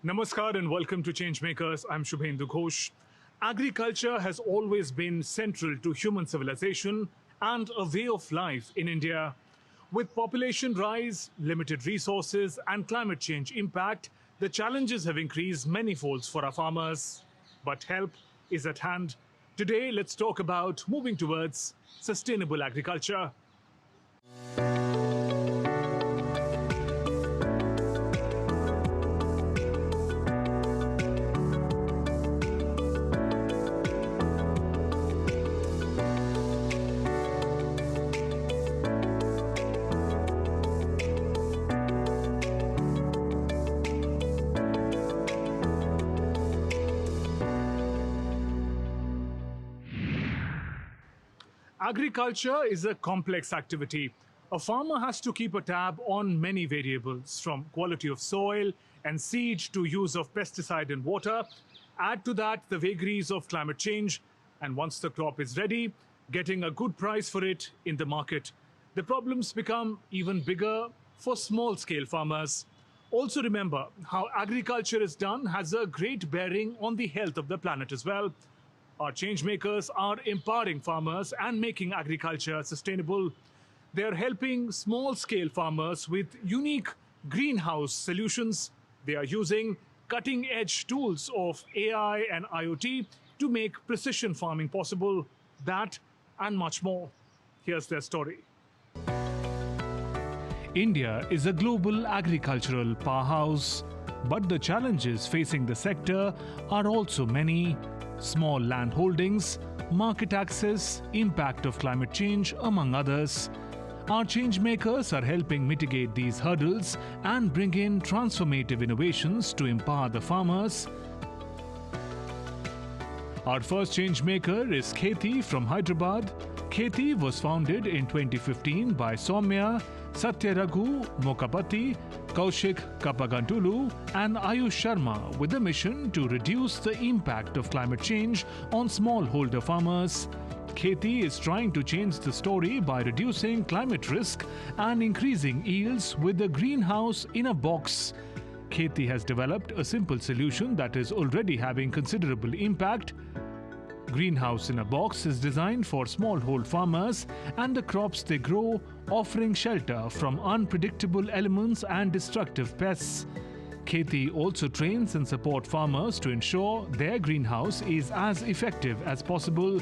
Namaskar and welcome to ChangeMakers. I'm Shubhendu Ghosh. Agriculture has always been central to human civilization and a way of life in India. With population rise, limited resources, and climate change impact, the challenges have increased many-folds for our farmers. But help is at hand. Today, let's talk about moving towards sustainable agriculture. Agriculture is a complex activity. A farmer has to keep a tab on many variables, from quality of soil and seed to use of pesticide and water. Add to that the vagaries of climate change, and once the crop is ready, getting a good price for it in the market. The problems become even bigger for small-scale farmers. Also remember, how agriculture is done has a great bearing on the health of the planet as well. Our changemakers are empowering farmers and making agriculture sustainable. They are helping small-scale farmers with unique greenhouse solutions. They are using cutting-edge tools of AI and IoT to make precision farming possible. That and much more. Here's their story. India is a global agricultural powerhouse, but the challenges facing the sector are also many. Small land holdings, market access, impact of climate change, among others. Our changemakers are helping mitigate these hurdles and bring in transformative innovations to empower the farmers. Our first changemaker is Kheti from Hyderabad. Kheti was founded in 2015 by Soumya, Satyaraghu Mokapati, Kaushik Kapagantulu and Ayush Sharma with a mission to reduce the impact of climate change on smallholder farmers. Kheti is trying to change the story by reducing climate risk and increasing yields with a greenhouse in a box. Kheti has developed a simple solution that is already having considerable impact. Greenhouse in a box is designed for smallhold farmers and the crops they grow, offering shelter from unpredictable elements and destructive pests. Kheti also trains and supports farmers to ensure their greenhouse is as effective as possible.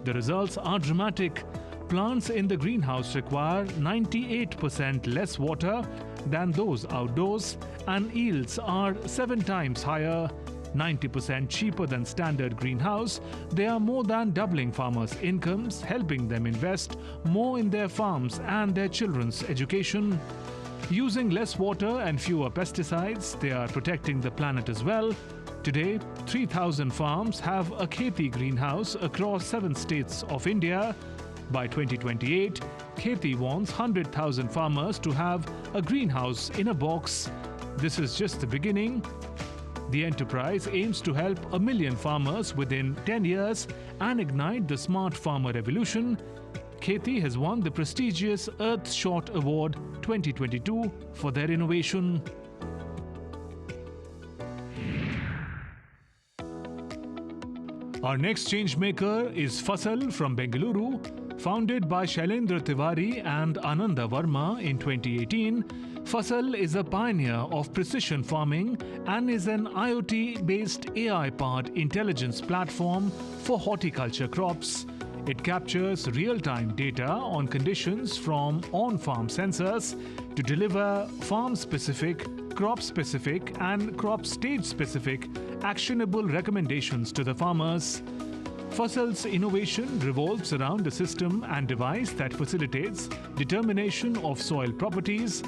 The results are dramatic. Plants in the greenhouse require 98% less water than those outdoors, and yields are 7 times higher. 90% cheaper than standard greenhouse, they are more than doubling farmers' incomes, helping them invest more in their farms and their children's education. Using less water and fewer pesticides, they are protecting the planet as well. Today, 3,000 farms have a Kheti greenhouse across 7 states of India. By 2028, Kheti wants 100,000 farmers to have a greenhouse in a box. This is just the beginning. The enterprise aims to help 1 million farmers within 10 years and ignite the smart farmer revolution. Kheti has won the prestigious Earthshot Award 2022 for their innovation. Our next changemaker is Fasal from Bengaluru. Founded by Shailendra Tiwari and Ananda Verma in 2018, Fasal is a pioneer of precision farming and is an IoT-based AI-powered intelligence platform for horticulture crops. It captures real-time data on conditions from on-farm sensors to deliver farm-specific, crop-specific and crop stage-specific actionable recommendations to the farmers. Fasal's innovation revolves around a system and device that facilitates determination of soil properties.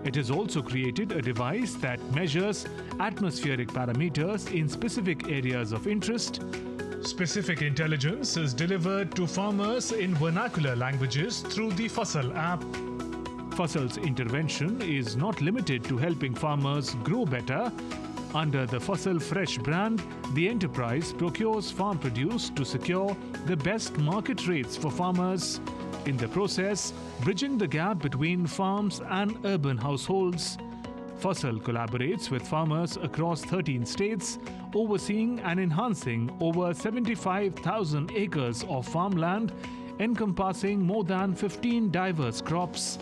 It has also created a device that measures atmospheric parameters in specific areas of interest. Specific intelligence is delivered to farmers in vernacular languages through the Fasal app. Fasal's intervention is not limited to helping farmers grow better. Under the Fasal Fresh brand, the enterprise procures farm produce to secure the best market rates for farmers. In the process, bridging the gap between farms and urban households. Fasal collaborates with farmers across 13 states, overseeing and enhancing over 75,000 acres of farmland, encompassing more than 15 diverse crops.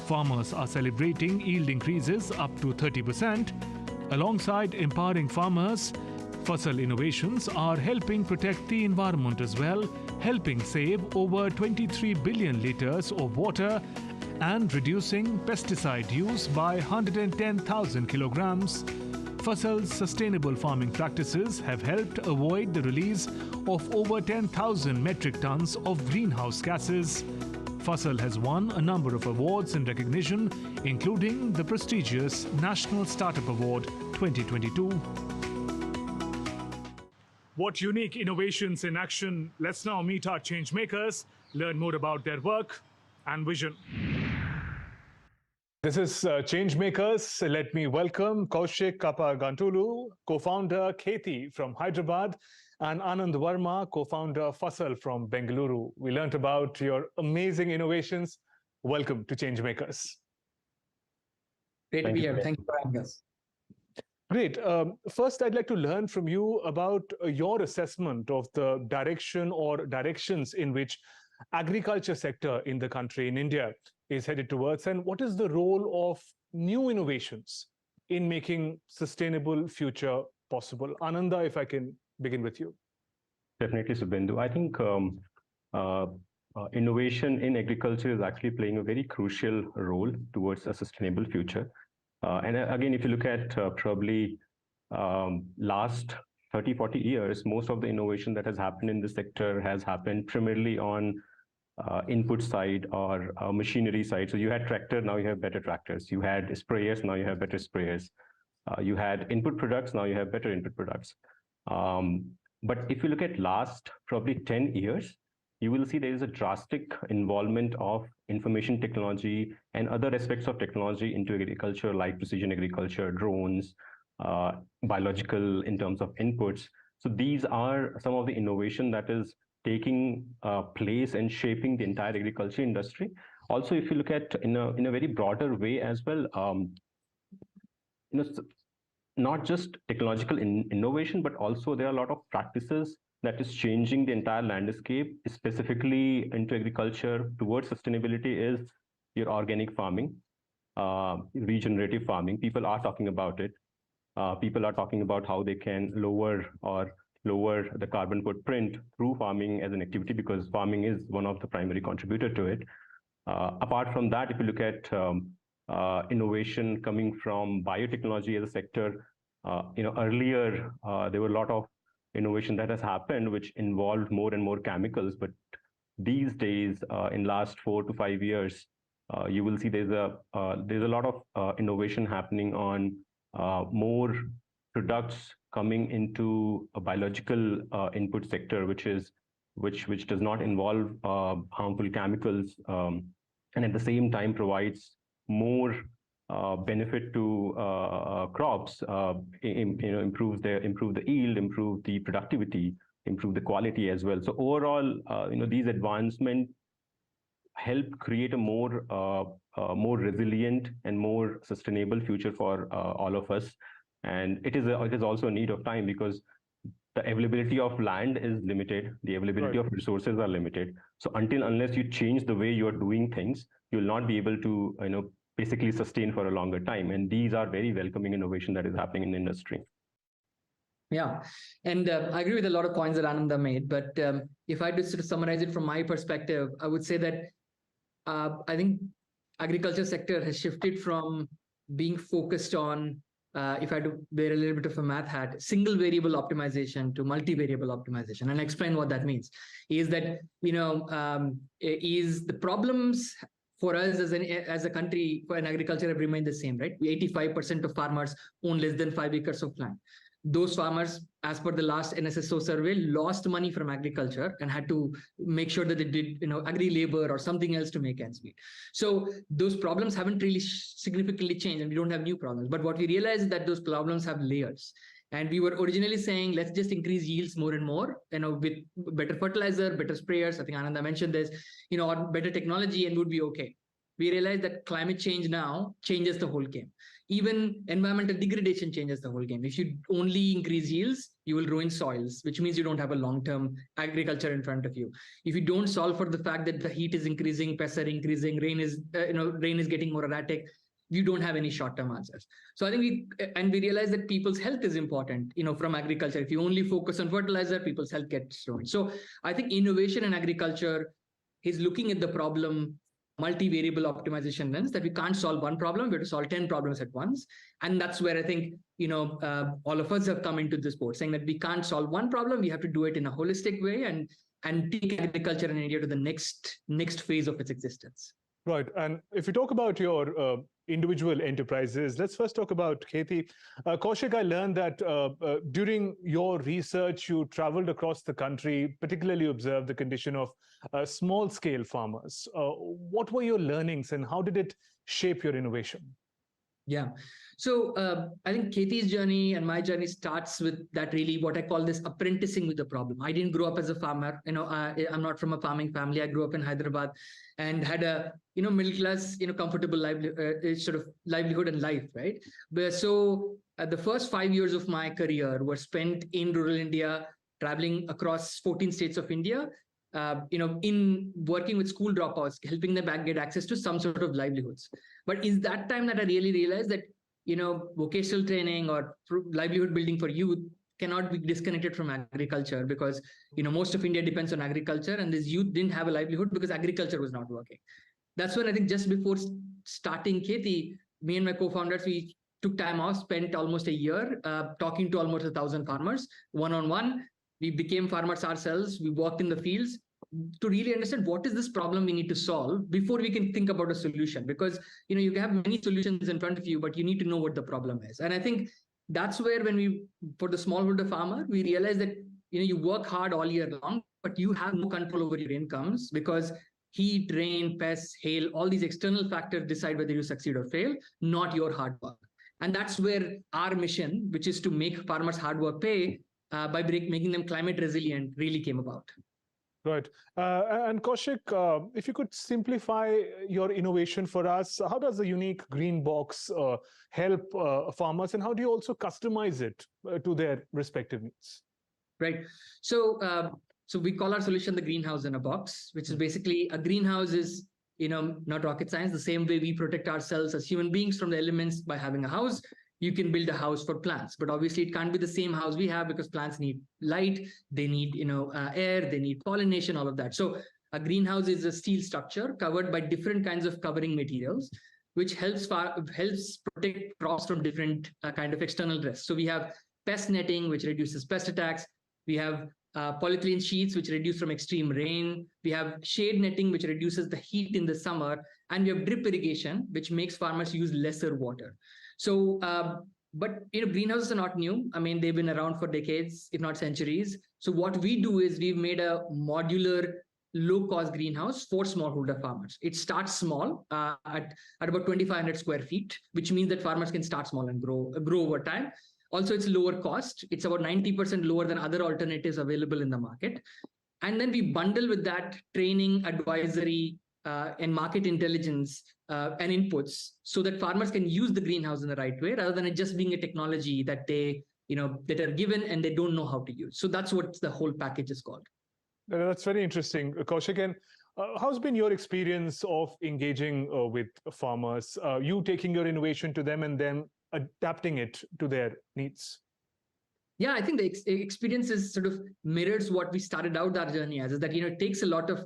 Farmers are celebrating yield increases up to 30%. Alongside empowering farmers, Fasal innovations are helping protect the environment as well, helping save over 23 billion litres of water and reducing pesticide use by 110,000 kilograms. Fasal's sustainable farming practices have helped avoid the release of over 10,000 metric tons of greenhouse gases. Fasal has won a number of awards in recognition, including the prestigious National Startup Award 2022. What unique innovations in action? Let's now meet our changemakers, learn more about their work and vision. This is ChangeMakers. Let me welcome Kaushik Kapagantulu, co-founder Kheti from Hyderabad, and Anand Verma, co-founder Fasal from Bengaluru. We learnt about your amazing innovations. Welcome to ChangeMakers. Great to be here. Thank you for having us. Great. First, I'd like to learn from you about your assessment of the direction or directions in which agriculture sector in the country, in India, is headed towards, and what is the role of new innovations in making sustainable future possible? Ananda, if I can begin with you. Definitely, Subhendu. I think innovation in agriculture is actually playing a very crucial role towards a sustainable future. And again, if you look at probably last 30, 40 years, most of the innovation that has happened in the sector has happened primarily on input side or machinery side. So you had tractor, now you have better tractors. You had sprayers, now you have better sprayers. You had input products, now you have better input products. But if you look at last probably 10 years, you will see there is a drastic involvement of information technology and other aspects of technology into agriculture, like precision agriculture, drones, biological in terms of inputs. So these are some of the innovation that is taking place and shaping the entire agriculture industry. Also, if you look at in a very broader way as well, not just technological innovation, but also there are a lot of practices that is changing the entire landscape, specifically into agriculture towards sustainability, is your organic farming, regenerative farming. People are talking about it. People are talking about how they can lower the carbon footprint through farming as an activity, because farming is one of the primary contributor to it. Apart from that, if you look at innovation coming from biotechnology as a sector, earlier there were a lot of innovation that has happened which involved more and more chemicals, but these days in last 4 to 5 years, you will see there's a lot of innovation happening on more products coming into a biological input sector, which does not involve harmful chemicals, and at the same time provides more benefit to crops, improve the yield, improve the productivity, improve the quality as well. So overall, these advancements help create a more resilient and more sustainable future for all of us. And it is also a need of time, because the availability of land is limited, the availability of resources are limited. So unless you change the way you are doing things, you'll not be able to basically sustain for a longer time. And these are very welcoming innovation that is happening in the industry. Yeah, and I agree with a lot of points that Ananda made, but if I had to sort of summarize it from my perspective, I would say that I think agriculture sector has shifted from being focused on, if I had to wear a little bit of a math hat, single variable optimization to multivariable optimization. And I'll explain what that means. Is that, is the problems for us as a country for an agriculture have remained the same, right? 85% of farmers own less than 5 acres of land. Those farmers, as per the last NSSO survey, lost money from agriculture and had to make sure that they did, agri labor or something else to make ends meet. So those problems haven't really significantly changed, and we don't have new problems. But what we realize is that those problems have layers. And we were originally saying, let's just increase yields more and more, with better fertilizer, better sprayers. I think Ananda mentioned this, or better technology, and would be okay. we realized that climate change now changes the whole game. Even environmental degradation changes the whole game. If you only increase yields, you will ruin soils, which means you don't have a long-term agriculture in front of you. If you don't solve for the fact that the heat is increasing, pests are increasing, rain is getting more erratic, you don't have any short-term answers. So I think we realize that people's health is important, from agriculture. If you only focus on fertilizer, people's health gets ruined. So I think innovation in agriculture is looking at the problem multivariable optimization lens, that we can't solve one problem, we have to solve 10 problems at once. And that's where I think, all of us have come into this boat, saying that we can't solve one problem, we have to do it in a holistic way and take agriculture in India to the next phase of its existence. Right. And if you talk about your individual enterprises, let's first talk about Kheti. Kaushik, I learned that during your research, you traveled across the country, particularly observed the condition of small-scale farmers. What were your learnings and how did it shape your innovation? Yeah. So I think Kheti's journey and my journey starts with that, really what I call this apprenticing with the problem. I didn't grow up as a farmer. I'm not from a farming family. I grew up in Hyderabad and had a middle class, comfortable livelihood and life, right? So the first 5 years of my career were spent in rural India, traveling across 14 states of India, in working with school dropouts, helping them get access to some sort of livelihoods. But is that time that I really realized that, vocational training or livelihood building for youth cannot be disconnected from agriculture, because, most of India depends on agriculture, and this youth didn't have a livelihood because agriculture was not working. That's when I think just before starting Kheti, me and my co-founders, we took time off, spent almost a year talking to almost 1,000 farmers one-on-one. We became farmers ourselves. We worked in the fields to really understand what is this problem we need to solve before we can think about a solution. Because, you have many solutions in front of you, but you need to know what the problem is. And I think that's where for the smallholder farmer, we realize that, you work hard all year long, but you have no control over your incomes because heat, rain, pests, hail, all these external factors decide whether you succeed or fail, not your hard work. And that's where our mission, which is to make farmers' hard work pay, by making them climate resilient, really came about. Right. And Kaushik, if you could simplify your innovation for us, how does the unique green box help farmers, and how do you also customize it to their respective needs? Right. So we call our solution the greenhouse in a box, which is basically a greenhouse is, not rocket science. The same way we protect ourselves as human beings from the elements by having a house, you can build a house for plants, but obviously it can't be the same house we have because plants need light, they need air, they need pollination, all of that. So a greenhouse is a steel structure covered by different kinds of covering materials, which helps protect crops from different kind of external risks. So we have pest netting, which reduces pest attacks. We have polyethylene sheets, which reduce from extreme rain. We have shade netting, which reduces the heat in the summer. And we have drip irrigation, which makes farmers use lesser water. So, but greenhouses are not new. I mean, they've been around for decades, if not centuries. So what we do is we've made a modular, low-cost greenhouse for smallholder farmers. It starts small at about 2,500 square feet, which means that farmers can start small and grow over time. Also, it's lower cost. It's about 90% lower than other alternatives available in the market. And then we bundle with that training, advisory, and market intelligence and inputs so that farmers can use the greenhouse in the right way, rather than it just being a technology that they, that are given and they don't know how to use. So that's what the whole package is called. That's very interesting, Kaushik. And how's been your experience of engaging with farmers, you taking your innovation to them and then adapting it to their needs? Yeah, I think the experience is sort of mirrors what we started out our journey as, is that, it takes a lot of,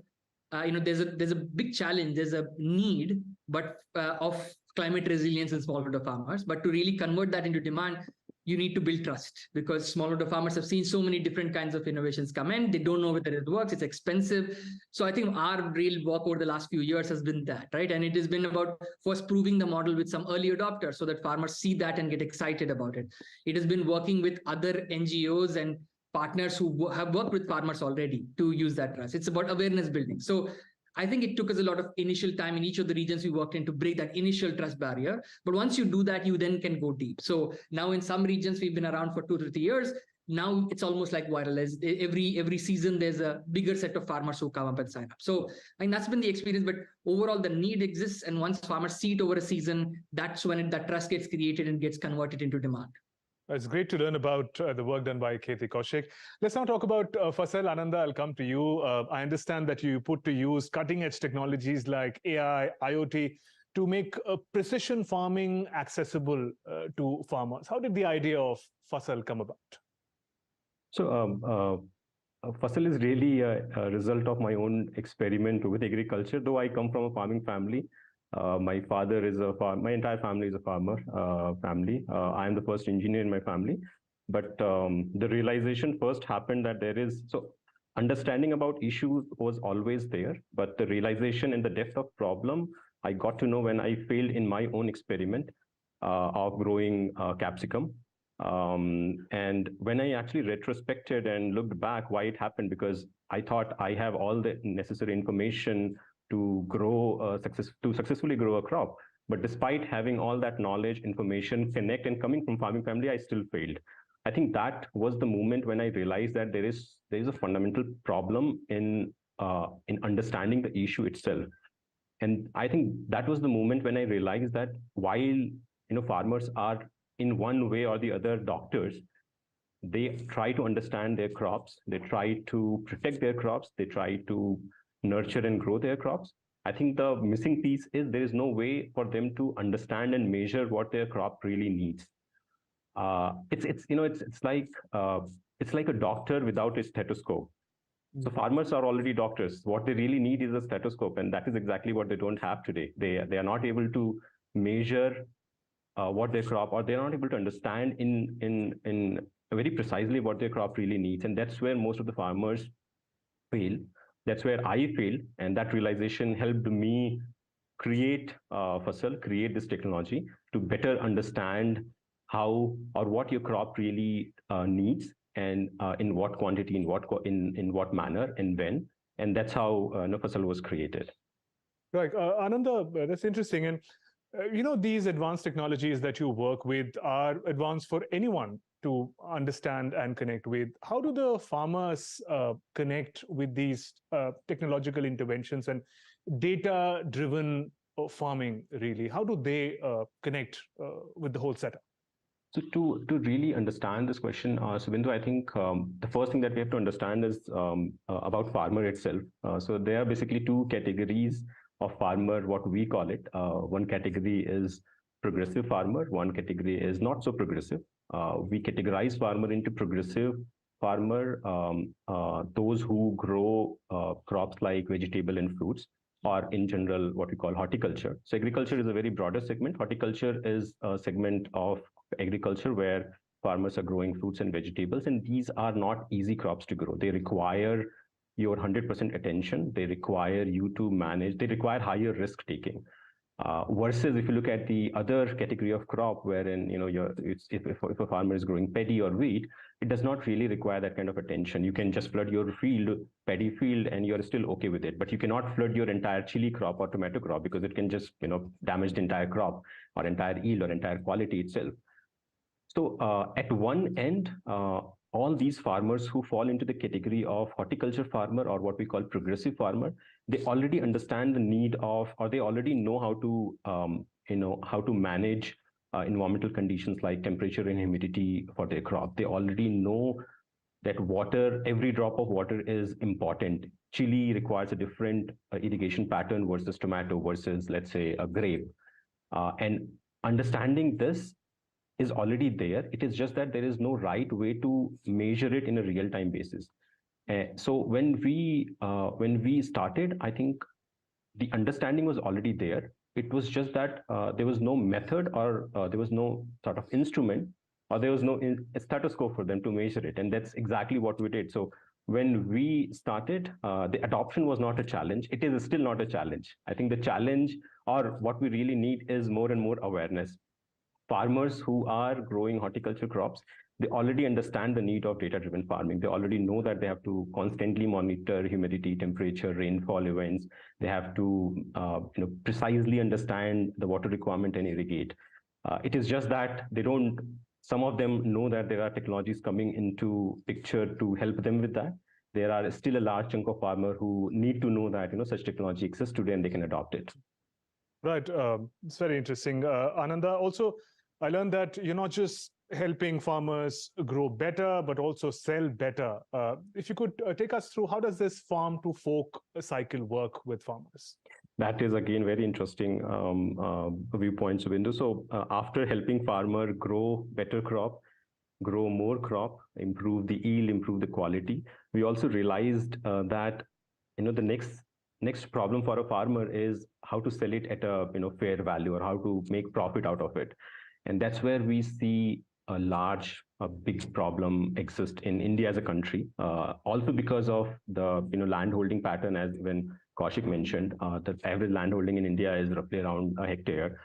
there's a big challenge, there's a need, but of climate resilience in smallholder farmers. But to really convert that into demand, you need to build trust, because smallholder farmers have seen so many different kinds of innovations come in. They don't know whether it works, it's expensive. So I think our real work over the last few years has been that, right? And it has been about first proving the model with some early adopters so that farmers see that and get excited about it. It has been working with other NGOs and partners who have worked with farmers already to use that trust. It's about awareness building. So I think it took us a lot of initial time in each of the regions we worked in to break that initial trust barrier. But once you do that, you then can go deep. So now in some regions, we've been around for 2 to 3 years. Now it's almost like viral. As every season, there's a bigger set of farmers who come up and sign up. So I mean, that's been the experience. But overall, the need exists, and once farmers see it over a season, that's when that trust gets created and gets converted into demand. It's great to learn about the work done by Kheti. Kaushik. Let's now talk about Fasal. Ananda, I'll come to you. I understand that you put to use cutting-edge technologies like AI, IoT to make precision farming accessible to farmers. How did the idea of Fasal come about? So, Fasal is really a result of my own experiment with agriculture. Though I come from a farming family, my father is a farmer. My entire family is a farmer family. I am the first engineer in my family. But the realization first happened that there is, so understanding about issues was always there, but the realization and the depth of problem I got to know when I failed in my own experiment of growing capsicum. And when I actually retrospected and looked back why it happened, because I thought I have all the necessary information to grow successfully grow a crop. But despite having all that knowledge, information, connect, and coming from farming family, I still failed. I think that was the moment when I realized that there is a fundamental problem in understanding the issue itself. And I think that was the moment when I realized that while farmers are in one way or the other doctors, they try to understand their crops, they try to protect their crops, they try to nurture and grow their crops. I think the missing piece is there is no way for them to understand and measure what their crop really needs. It's like a doctor without a stethoscope. So farmers are already doctors. What they really need is a stethoscope, and that is exactly what they don't have today. They are not able to measure what their crop, or they're not able to understand in very precisely what their crop really needs, and that's where most of the farmers fail. That's where I failed, and that realization helped me create Fasal, create this technology to better understand how or what your crop really needs, and in what quantity, in what manner, and when, and that's how Fasal was created. Right, Ananda, that's interesting. And these advanced technologies that you work with are advanced for anyone to understand and connect with. How do the farmers connect with these technological interventions and data-driven farming, really? How do they connect with the whole setup? So to really understand this question, Subindu, I think the first thing that we have to understand is about farmer itself. So there are basically two categories of farmer, what we call it. One category is progressive farmer, one category is not so progressive. We categorize farmer into progressive farmer, those who grow crops like vegetable and fruits, or in general, what we call horticulture. So agriculture is a very broader segment. Horticulture is a segment of agriculture where farmers are growing fruits and vegetables, and these are not easy crops to grow. They require your 100% attention. They require you to manage. They require higher risk taking. Versus if you look at the other category of crop, wherein if a farmer is growing paddy or wheat, it does not really require that kind of attention. You can just flood your paddy field, and you're still okay with it. But you cannot flood your entire chili crop or tomato crop, because it can just damage the entire crop or entire yield or entire quality itself. So at one end, all these farmers who fall into the category of horticulture farmer, or what we call progressive farmer, they already understand the need of, or they already know how to manage environmental conditions like temperature and humidity for their crop. They already know that water, every drop of water is important. Chili requires a different irrigation pattern versus tomato versus, let's say, a grape. And understanding this is already there. It is just that there is no right way to measure it in a real-time basis. So when we started, I think the understanding was already there. It was just that there was no method, or there was no sort of instrument, or there was no stethoscope for them to measure it. And that's exactly what we did. So when we started, the adoption was not a challenge. It is still not a challenge. I think the challenge, or what we really need, is more and more awareness. Farmers who are growing horticulture crops, they already understand the need of data-driven farming. They already know that they have to constantly monitor humidity, temperature, rainfall events. They have to precisely understand the water requirement and irrigate. It is just that they don't Some of them know that there are technologies coming into picture to help them with that. There are still a large chunk of farmers who need to know that such technology exists today and they can adopt it. Right. It's very interesting. Ananda, also, I learned that you're not just helping farmers grow better, but also sell better. If you could take us through, how does this farm to fork cycle work with farmers? That is, again, very interesting viewpoints, Bindu. So after helping farmer grow better crop, grow more crop, improve the yield, improve the quality, we also realized that the next problem for a farmer is how to sell it at a fair value, or how to make profit out of it. And that's where we see a big problem exist in India as a country, also because of the land holding pattern, as even Kaushik mentioned. The average land holding in India is roughly around a hectare,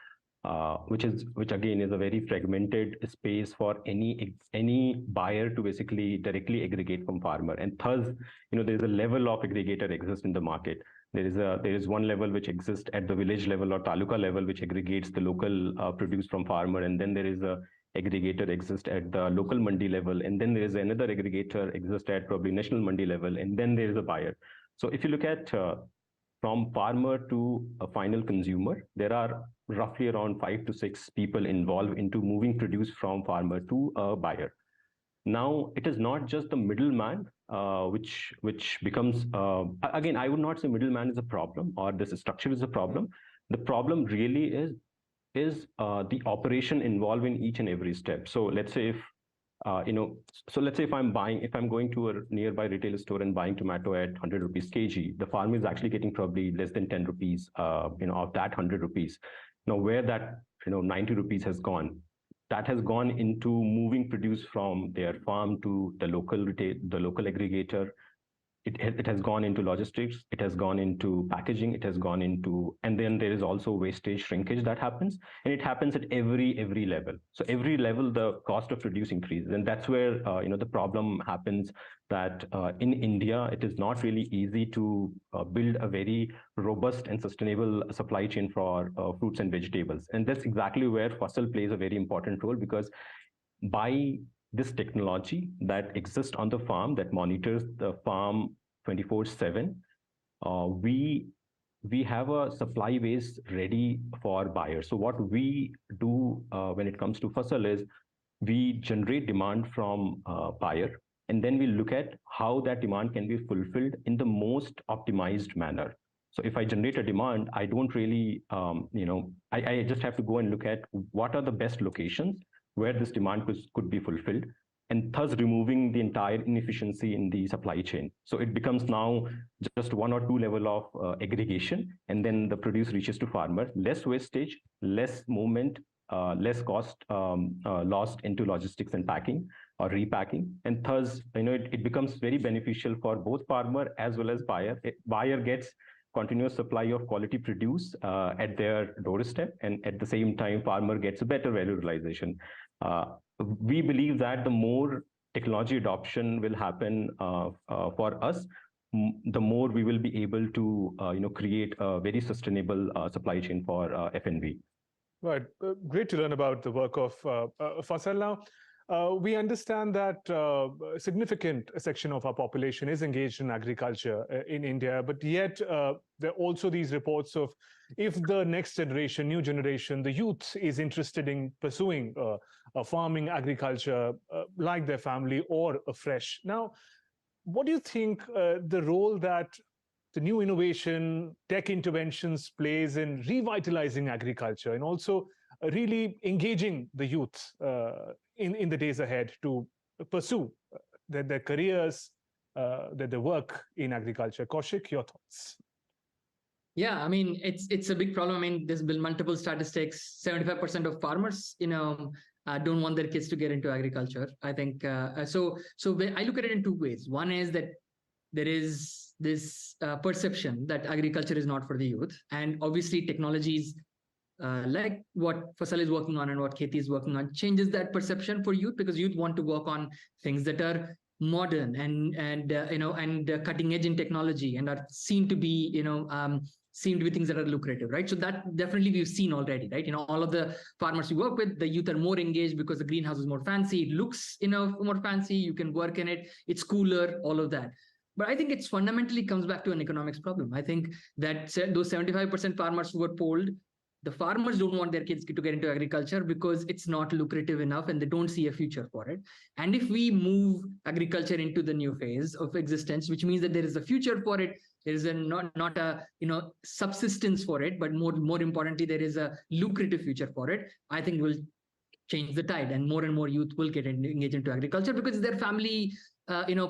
which again is a very fragmented space for any buyer to basically directly aggregate from farmer. And thus, there is a level of aggregator exists in the market. There is one level which exists at the village level or taluka level, which aggregates the local produce from farmer, and then there is a aggregator exists at the local mandi level, and then there is another aggregator exists at probably national mandi level, and then there is a buyer. So if you look at from farmer to a final consumer, there are roughly around 5 to 6 people involved into moving produce from farmer to a buyer. Now, it is not just the middleman, which becomes, again, I would not say middleman is a problem or this structure is a problem. The problem really is the operation involved in each and every step. So let's say if if I'm going to a nearby retail store and buying tomato at 100 rupees kg, the farmer is actually getting probably less than 10 rupees, of that 100 rupees. Now, where that 90 rupees has gone, that has gone into moving produce from their farm to the local retail, the local aggregator. It has gone into logistics, it has gone into packaging, it has gone into, and then there is also wastage shrinkage that happens, and it happens at every level. So every level, the cost of produce increases, and that's where the problem happens. That in India, it is not really easy to build a very robust and sustainable supply chain for fruits and vegetables, and that's exactly where Fasal plays a very important role, because by this technology that exists on the farm that monitors the farm 24/7, we have a supply base ready for buyers. So what we do when it comes to Fasal is we generate demand from buyer, and then we look at how that demand can be fulfilled in the most optimized manner. So if I generate a demand, I don't really, I just have to go and look at what are the best locations where this demand could be fulfilled, and thus removing the entire inefficiency in the supply chain. So it becomes now just 1 or 2 level of aggregation, and then the produce reaches to farmer, less wastage, less movement, less cost lost into logistics and packing or repacking, and thus it becomes very beneficial for both farmer as well as buyer. Buyer gets continuous supply of quality produce at their doorstep, and at the same time farmer gets a better value realization. We believe that the more technology adoption will happen for us, the more we will be able to create a very sustainable supply chain for F&B. Right. Great to learn about the work of Fasal. Now, we understand that a significant section of our population is engaged in agriculture in India, but yet there are also these reports of if the next generation, new generation, the youth is interested in pursuing farming, agriculture, like their family or afresh. Now, what do you think the role that the new innovation, tech interventions plays in revitalizing agriculture and also really engaging the youth in the days ahead to pursue their careers, their work in agriculture? Kaushik, your thoughts? Yeah, I mean, it's a big problem. I mean, there's been multiple statistics. 75% of farmers, don't want their kids to get into agriculture. I think so. I look at it in 2 ways. One is that there is this perception that agriculture is not for the youth, and obviously technologies like what Fasal is working on and what Kheti is working on changes that perception for youth, because youth want to work on things that are modern and cutting edge in technology and are seen to be seem to be things that are lucrative, right? So that definitely we've seen already, right? All of the farmers we work with, the youth are more engaged because the greenhouse is more fancy. It looks, more fancy. You can work in it. It's cooler, all of that. But I think it's fundamentally comes back to an economics problem. I think that those 75% farmers who were polled, the farmers don't want their kids to get into agriculture because it's not lucrative enough and they don't see a future for it. And if we move agriculture into the new phase of existence, which means that there is a future for it, there is not a subsistence for it, but more importantly, there is a lucrative future for it. I think we'll change the tide, and more youth will get engaged into agriculture because it's their family,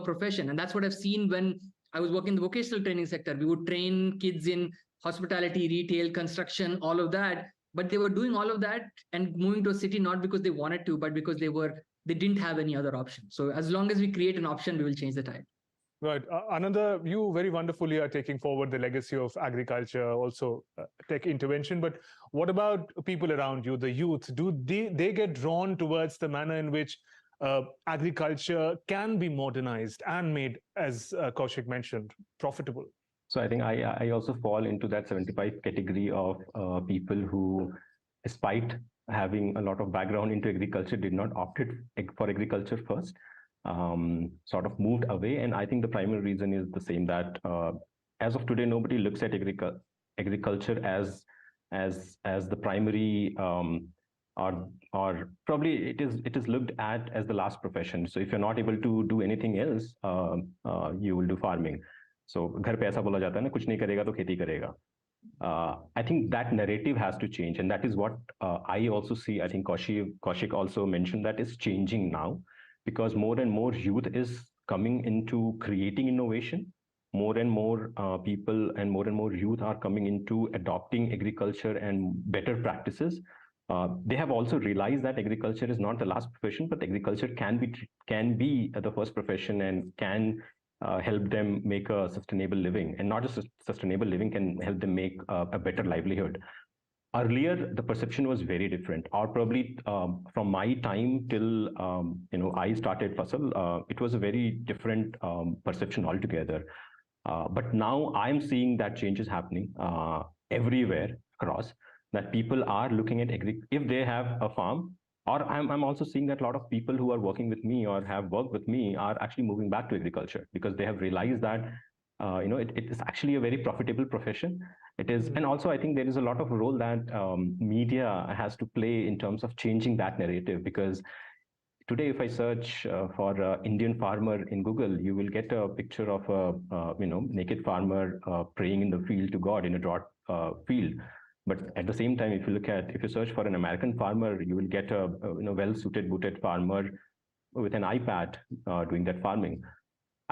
profession. And that's what I've seen when I was working in the vocational training sector. We would train kids in hospitality, retail, construction, all of that. But they were doing all of that and moving to a city not because they wanted to, but because they didn't have any other option. So as long as we create an option, we will change the tide. Right. Ananda, you very wonderfully are taking forward the legacy of agriculture, also tech intervention. But what about people around you, the youth? Do they get drawn towards the manner in which agriculture can be modernized and made, as Kaushik mentioned, profitable? So I think I also fall into that 75 category of people who, despite having a lot of background into agriculture, did not opt for agriculture first. Sort of moved away. And I think the primary reason is the same, that as of today, nobody looks at agriculture as the primary, or probably it is looked at as the last profession. So if you're not able to do anything else, you will do farming. So घर पे ऐसा बोला जाता है ना, कुछ नहीं करेगा तो खेती करेगा. I think that narrative has to change, and that is what I also see. I think Kaushik also mentioned that is changing now, because more and more youth is coming into creating innovation. More and more people and more youth are coming into adopting agriculture and better practices. They have also realized that agriculture is not the last profession, but agriculture can be the first profession and can help them make a sustainable living. And not just a sustainable living, can help them make a better livelihood. Earlier, the perception was very different, or probably from my time till I started Fasal, it was a very different perception altogether. But now I'm seeing that change is happening everywhere across. That people are looking at if they have a farm, or I'm also seeing that a lot of people who are working with me or have worked with me are actually moving back to agriculture because they have realized that it is actually a very profitable profession. It is, and also I think there is a lot of role that media has to play in terms of changing that narrative. Because today, if I search for Indian farmer in Google, you will get a picture of a naked farmer praying in the field to God in a drought field. But at the same time, if you search for an American farmer, you will get a well-suited, booted farmer with an iPad doing that farming.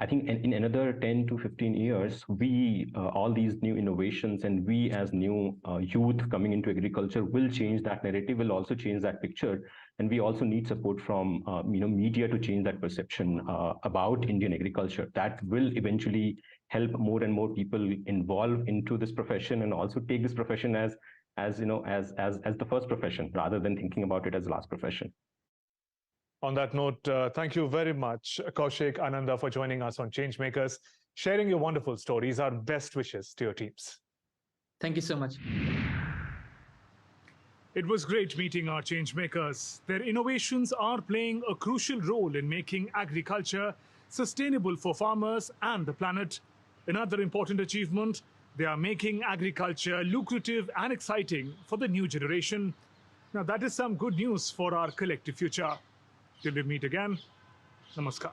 I think in another 10 to 15 years, we, all these new innovations, and we as new youth coming into agriculture will change that narrative, will also change that picture. And we also need support from media to change that perception about Indian agriculture. That will eventually help more and more people involve into this profession, and also take this profession as the first profession, rather than thinking about it as the last profession. On that note, thank you very much, Kaushik, Ananda, for joining us on ChangeMakers, sharing your wonderful stories. Our best wishes to your teams. Thank you so much. It was great meeting our ChangeMakers. Their innovations are playing a crucial role in making agriculture sustainable for farmers and the planet. Another important achievement, they are making agriculture lucrative and exciting for the new generation. Now, that is some good news for our collective future. Till we meet again, namaskar.